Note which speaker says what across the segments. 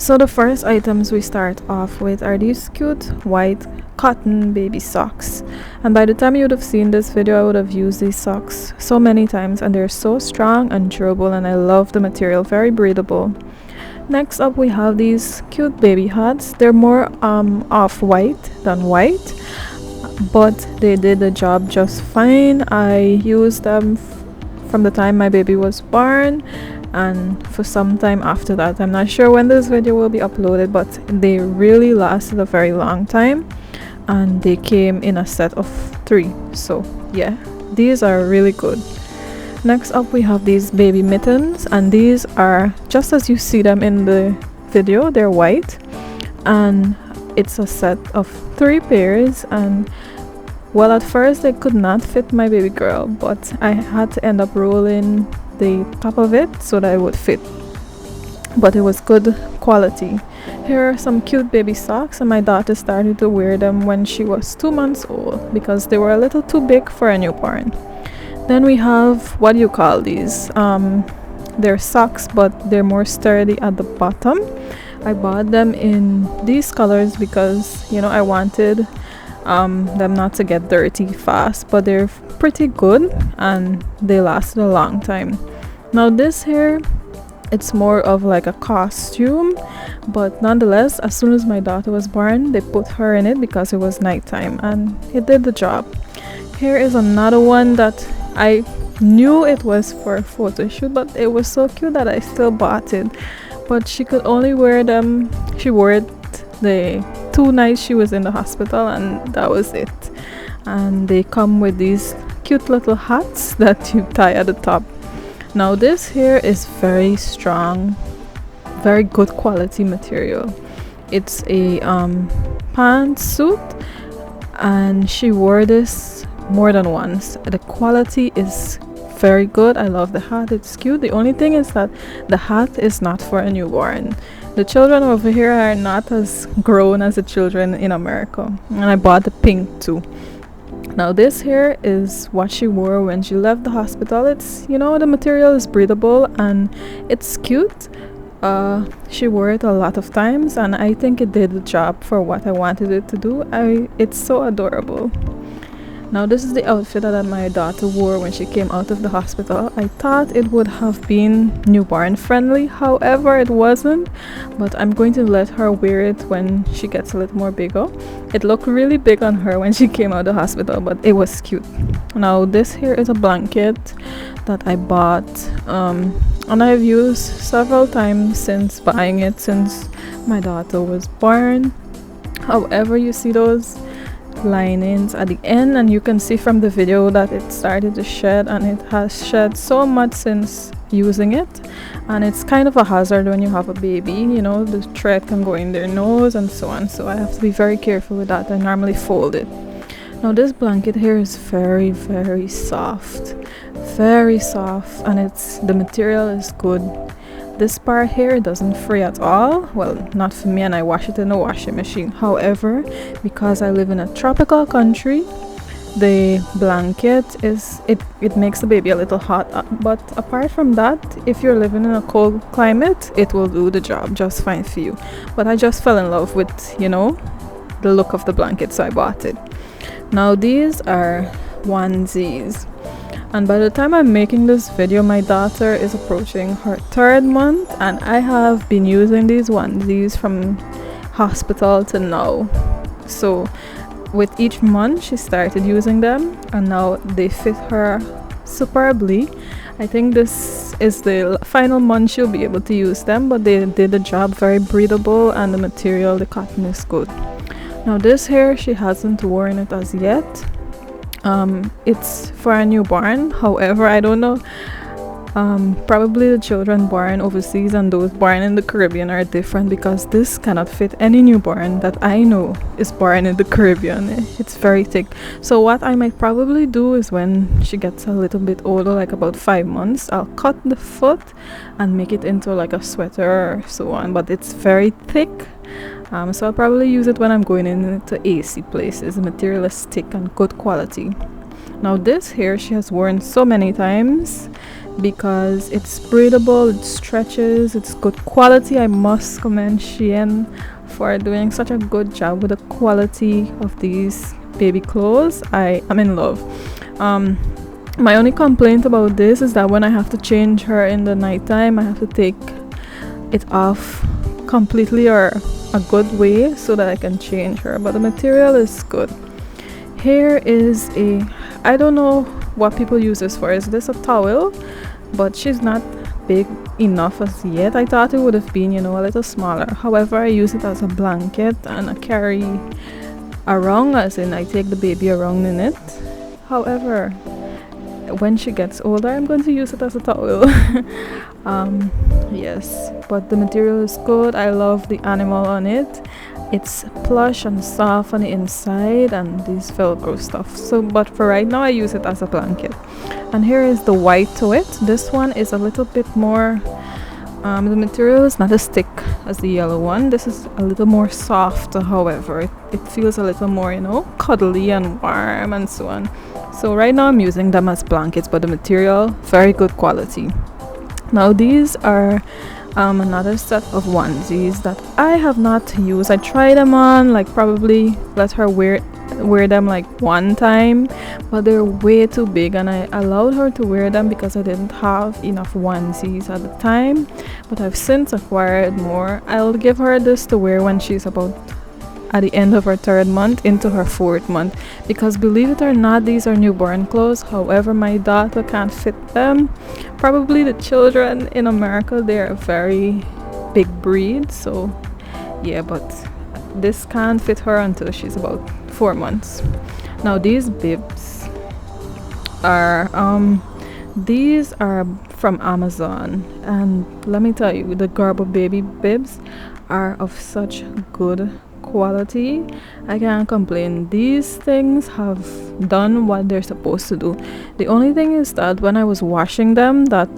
Speaker 1: So the first items we start off with are these cute white cotton baby socks, and by the time you would have seen this video I would have used these socks so many times, and they're so strong and durable, and I love the material, very breathable. Next up we have these cute baby hats. They're more off-white than white, but they did the job just fine. I used them from the time my baby was born and for some time after that. I'm not sure when this video will be uploaded, but they really lasted a very long time, and they came in a set of 3. So yeah, these are really good. Next up we have these baby mittens, and these are just as you see them in the video. They're white, and it's a set of 3 pairs, and well, at first they could not fit my baby girl, but I had to end up rolling the top of it so that it would fit, but it was good quality. Here are some cute baby socks, and my daughter started to wear them when she was 2 months old because they were a little too big for a newborn. Then we have, what do you call these? They're socks, but they're more sturdy at the bottom. I bought them in these colors because, you know, I wanted them not to get dirty fast, but they're pretty good and they lasted a long time. Now this here, it's more of like a costume, but nonetheless, as soon as my daughter was born, they put her in it because it was nighttime, and it did the job. Here is another one that I knew it was for a photo shoot, but it was so cute that I still bought it. But she could only wear them, she wore it the 2 nights she was in the hospital, and that was it. And they come with these cute little hats that you tie at the top. Now this here is very strong, very good quality material. It's a pantsuit, and she wore this more than once. The quality is very good. I love the hat, it's cute. The only thing is that the hat is not for a newborn. The children over here are not as grown as the children in America, and I bought the pink too. Now this here is what she wore when she left the hospital. It's, you know, the material is breathable and it's cute. She wore it a lot of times, and I think it did the job for what I wanted it to do. It's so adorable. Now this is the outfit that my daughter wore when she came out of the hospital. I thought it would have been newborn friendly, however it wasn't, but I'm going to let her wear it when she gets a little more bigger. It looked really big on her when she came out of the hospital, but it was cute. Now this here is a blanket that I bought, and I've used several times since buying it, since my daughter was born. However, you see those linings at the end, and you can see from the video that it started to shed, and it has shed so much since using it, and it's kind of a hazard when you have a baby. You know, the thread can go in their nose and so on, so I have to be very careful with that. I normally fold it. Now this blanket here is very, very soft, and the material is good. This part here doesn't fray at all. Well, not for me, and I wash it in the washing machine. However, because I live in a tropical country, the blanket it makes the baby a little hot, but apart from that, if you're living in a cold climate, it will do the job just fine for you. But I just fell in love with, you know, the look of the blanket, so I bought it. Now these are onesies, and by the time I'm making this video, my daughter is approaching her 3rd month, and I have been using these onesies from hospital to now. So with each month she started using them, and now they fit her superbly. I think this is the final month she'll be able to use them, but they did the job. Very breathable, and the material, the cotton, is good. Now this here, she hasn't worn it as yet. It's for a newborn. However, I don't know, probably the children born overseas and those born in the Caribbean are different, because this cannot fit any newborn that I know is born in the Caribbean. It's very thick. So what I might probably do is, when she gets a little bit older, like about 5 months, I'll cut the foot and make it into like a sweater or so on, but it's very thick. So I'll probably use it when I'm going into AC places. The material is thick and good quality. Now this here she has worn so many times. because it's breathable, it stretches, it's good quality. I must commend SHEIN for doing such a good job with the quality of these baby clothes. I am in love. My only complaint about this is that when I have to change her in the nighttime, I have to take it off completely or a good way so that I can change her, but the material is good. Here is a, I don't know what people use this for. Is this a towel? But she's not big enough as yet. I thought it would have been, you know, a little smaller. However, I use it as a blanket and I carry around, as in I take the baby around in it. However, when she gets older, I'm going to use it as a towel. Yes, but the material is good. I love the animal on it. It's plush and soft on the inside and these velcro stuff. So but for right now I use it as a blanket. And here is the white to it. This one is a little bit more the material is not as thick as the yellow one. This is a little more soft, however it feels a little more, you know, cuddly and warm and so on. So right now I'm using them as blankets, but the material very good quality. Now these are another set of onesies that I have not used. I tried them on, like probably let her wear them like one time, but they're way too big, and I allowed her to wear them because I didn't have enough onesies at the time, but I've since acquired more. I'll give her this to wear when she's about at the end of her 3rd month into her 4th month, because believe it or not, these are newborn clothes. However, my daughter can't fit them. Probably the children in America, they're a very big breed, so yeah, but this can't fit her until she's about 4 months. Now these bibs are from Amazon, and let me tell you, the Garbo baby bibs are of such good quality. I can't complain. These things have done what they're supposed to do. The only thing is that when I was washing them, that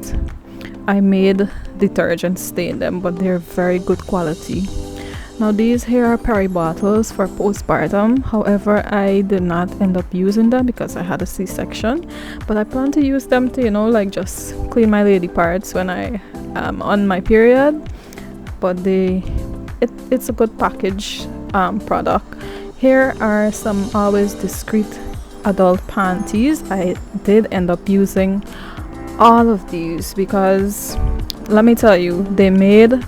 Speaker 1: I made detergent stain them, but they're very good quality. Now these here are peri bottles for postpartum. However, I did not end up using them because I had a C-section, but I plan to use them to, you know, like just clean my lady parts when I am on my period. But it's a good package product. Here are some Always Discreet adult panties. I did end up using all of these because let me tell you, they made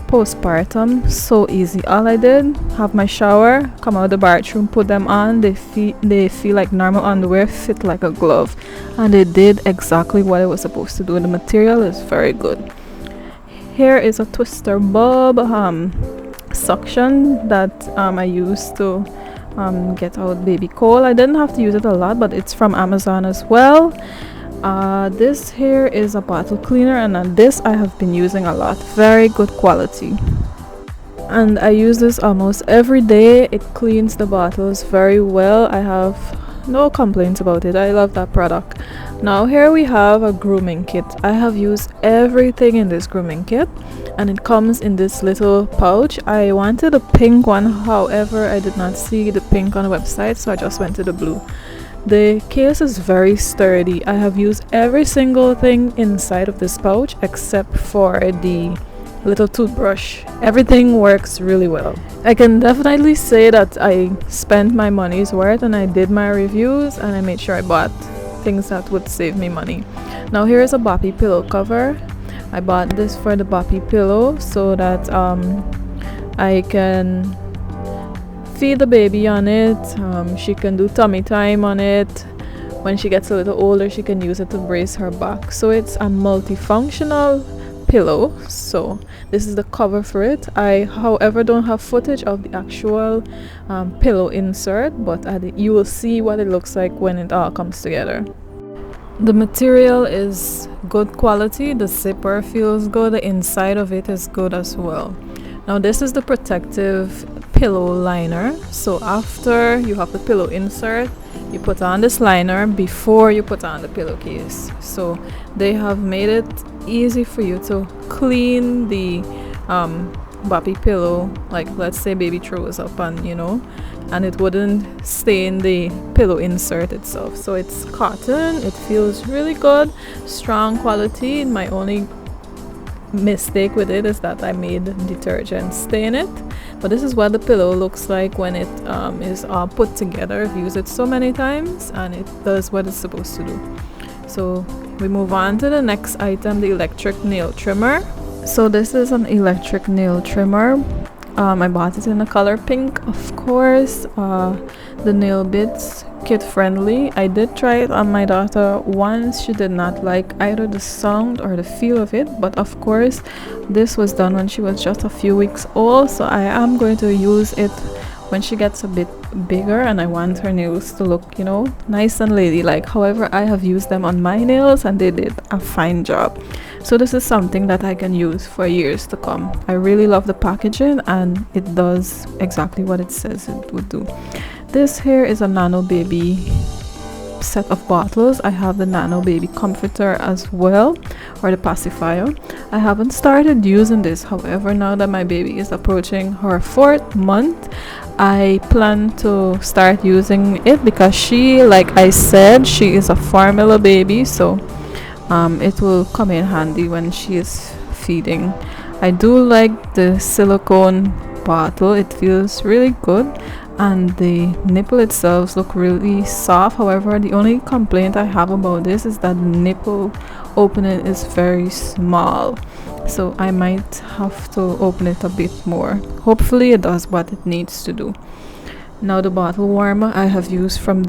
Speaker 1: postpartum so easy. All I did, have my shower, come out of the bathroom, put them on. They feel like normal underwear, fit like a glove, and they did exactly what it was supposed to do. The material is very good. Here is a twister bob suction that I used to get out baby coal. I didn't have to use it a lot, but it's from Amazon as well. This here is a bottle cleaner, and this I have been using a lot. Very good quality, and I use this almost every day. It cleans the bottles very well. I have no complaints about it. I love that product. Now here we have a grooming kit. I have used everything in this grooming kit, and it comes in this little pouch. I wanted a pink one, however I did not see the pink on the website, so I just went to the blue. The case is very sturdy. I have used every single thing inside of this pouch except for the little toothbrush. Everything works really well. I can definitely say that I spent my money's worth, and I did my reviews, and I made sure I bought things that would save me money. Now here's a boppy pillow cover. I bought this for the boppy pillow so that I can feed the baby on it. She can do tummy time on it. When she gets a little older, she can use it to brace her back. So it's a multifunctional pillow. So this is the cover for it. I however don't have footage of the actual pillow insert, but you will see what it looks like when it all comes together. The material is good quality. The zipper feels good. The inside of it is good as well. Now this is the protective pillow liner. So after you have the pillow insert, you put on this liner before you put on the pillowcase. So they have made it easy for you to clean the boppy pillow. Like let's say baby throws up and and it wouldn't stain the pillow insert itself. So it's cotton, it feels really good, strong quality. My only mistake with it is that I made detergent stain it, but this is what the pillow looks like when it is all put together. I've used it so many times and it does what it's supposed to do. So we move on to the next item, the electric nail trimmer. So this is an electric nail trimmer. I bought it in the color pink, of course. The nail bits kid friendly. I did try it on my daughter once. She did not like either the sound or the feel of it, but of course this was done when she was just a few weeks old, so I am going to use it when she gets a bit bigger and I want her nails to look, you know, nice and ladylike. However, I have used them on my nails and they did a fine job. So this is something that I can use for years to come. I really love the packaging and it does exactly what it says it would do. This here is a Nano Baby set of bottles. I have the Nano Baby comforter as well, or the pacifier. I haven't started using this, however, now that my baby is approaching her 4th month, I plan to start using it because she, like I said, she is a formula baby, so it will come in handy when she is feeding. I do like the silicone bottle, it feels really good, and the nipple itself look really soft. However, the only complaint I have about this is that the nipple opening is very small, so I might have to open it a bit more. Hopefully it does what it needs to do. Now the bottle warmer I have used from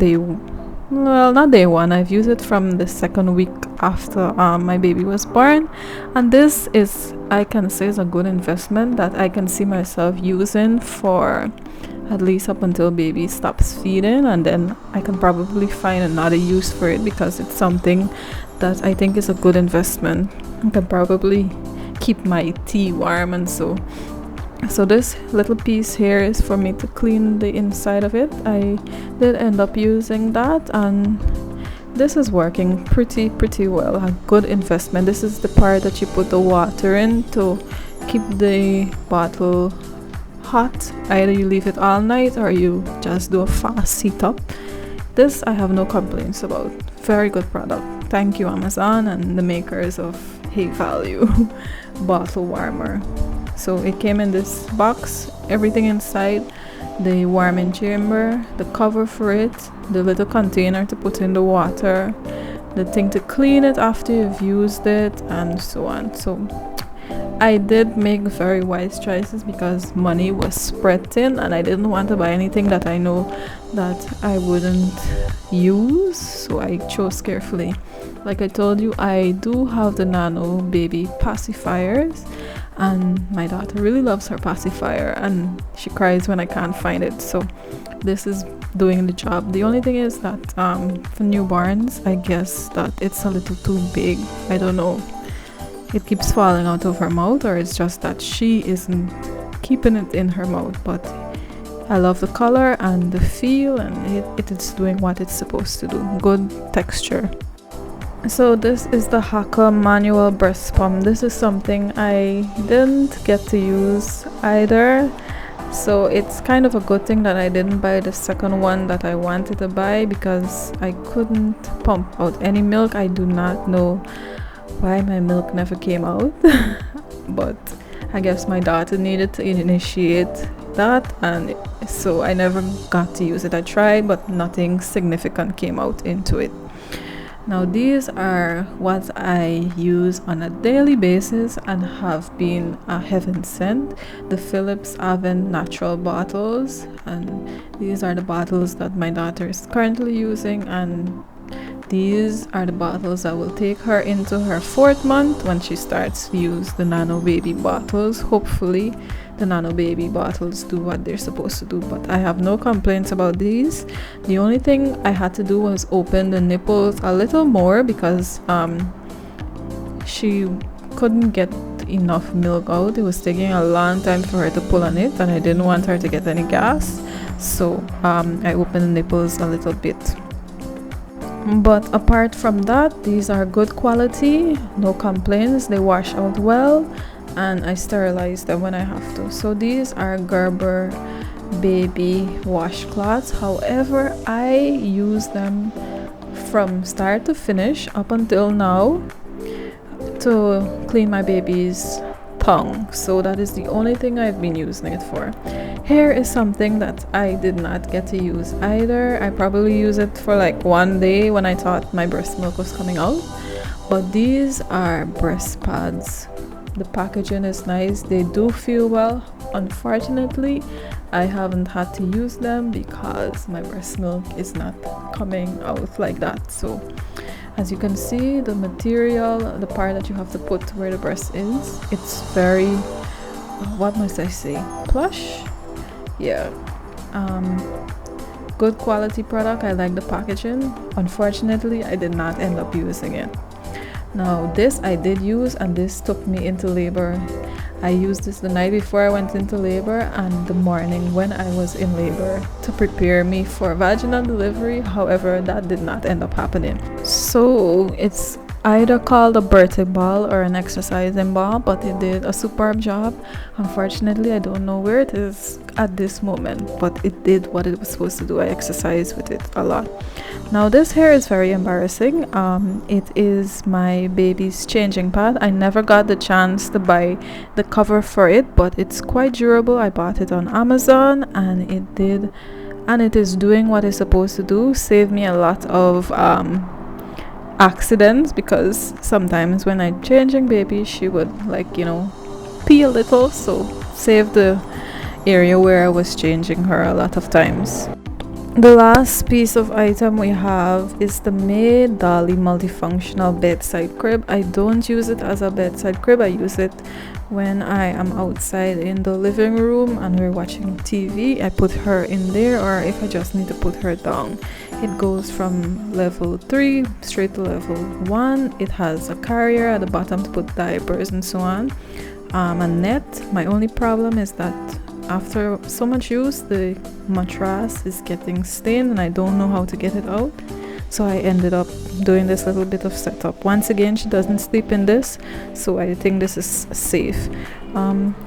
Speaker 1: not day one, I've used it from the 2nd week after my baby was born, and this is, I can say, is a good investment that I can see myself using for at least up until baby stops feeding, and then I can probably find another use for it because it's something that I think is a good investment. I can probably keep my tea warm and so this little piece here is for me to clean the inside of it. I did end up using that and this is working pretty well. A good investment. This is the part that you put the water in to keep the bottle hot. Either you leave it all night or you just do a fast heat up. This I have no complaints about. Very good product. Thank you, Amazon and the makers of Hey Value bottle warmer. So it came in this box, everything inside, the warming chamber, the cover for it, the little container to put in the water, the thing to clean it after you've used it, and so on. So I did make very wise choices because money was spread thin and I didn't want to buy anything that I know that I wouldn't use, so I chose carefully. Like I told you, I do have the Nano Baby pacifiers and my daughter really loves her pacifier and she cries when I can't find it, so this is doing the job. The only thing is that for newborns, I guess that it's a little too big. I don't know, it keeps falling out of her mouth, or it's just that she isn't keeping it in her mouth. But I love the color and the feel, and it is doing what it's supposed to do. Good texture. So this is the Haka manual breast pump. This is something I didn't get to use either, so it's kind of a good thing that I didn't buy the second one that I wanted to buy because I couldn't pump out any milk. I do not know why my milk never came out but I guess my daughter needed to initiate that, and so I never got to use it. I tried, but nothing significant came out into it. Now these are what I use on a daily basis and have been a heaven sent. The Philips Avon natural bottles, and these are the bottles that my daughter is currently using, and these are the bottles that will take her into her 4th month when she starts to use the Nano Baby bottles. Hopefully the Nano Baby bottles do what they're supposed to do, but I have no complaints about these. The only thing I had to do was open the nipples a little more because she couldn't get enough milk out. It was taking a long time for her to pull on it and I didn't want her to get any gas, so I opened the nipples a little bit. But apart from that, these are good quality, no complaints. They wash out well and I sterilize them when I have to. So these are Gerber baby washcloths. However, I use them from start to finish up until now to clean my baby's tongue. So that is the only thing I've been using it for. Hair is something that I did not get to use either. I probably use it for like one day when I thought my breast milk was coming out. But these are breast pads. The packaging is nice. They do feel well. Unfortunately, I haven't had to use them because my breast milk is not coming out like that. So as you can see, the material, the part that you have to put where the breast is, it's very, what must I say, plush. Yeah, good quality product. I like the packaging. Unfortunately, I did not end up using it. Now this I did use, and this took me into labor. I used this the night before I went into labor and the morning when I was in labor to prepare me for vaginal delivery. However, that did not end up happening. So it's either called a birthday ball or an exercising ball, but it did a superb job. Unfortunately, I don't know where it is at this moment, but it did what it was supposed to do. I exercised with it a lot. Now this hair is very embarrassing. It is my baby's changing pad. I never got the chance to buy the cover for it, but it's quite durable. I bought it on Amazon, and it is doing what it's supposed to do. Save me a lot of accidents, because sometimes when I'm changing baby, she would, like, you know, pee a little, so save the area where I was changing her a lot of times. The last piece of item we have is the Maid Dolly multifunctional bedside crib. I don't use it as a bedside crib. I use it when I am outside in the living room and we're watching TV. I put her in there, or if I just need to put her down. It goes from level 3 straight to level 1. It has a carrier at the bottom to put diapers and so on. A net. My only problem is that after so much use, the mattress is getting stained and I don't know how to get it out. So I ended up doing this little bit of setup. Once again, she doesn't sleep in this, so I think this is safe.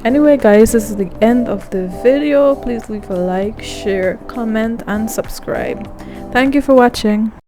Speaker 1: Anyway guys, this is the end of the video. Please leave a like, share, comment and subscribe. Thank you for watching.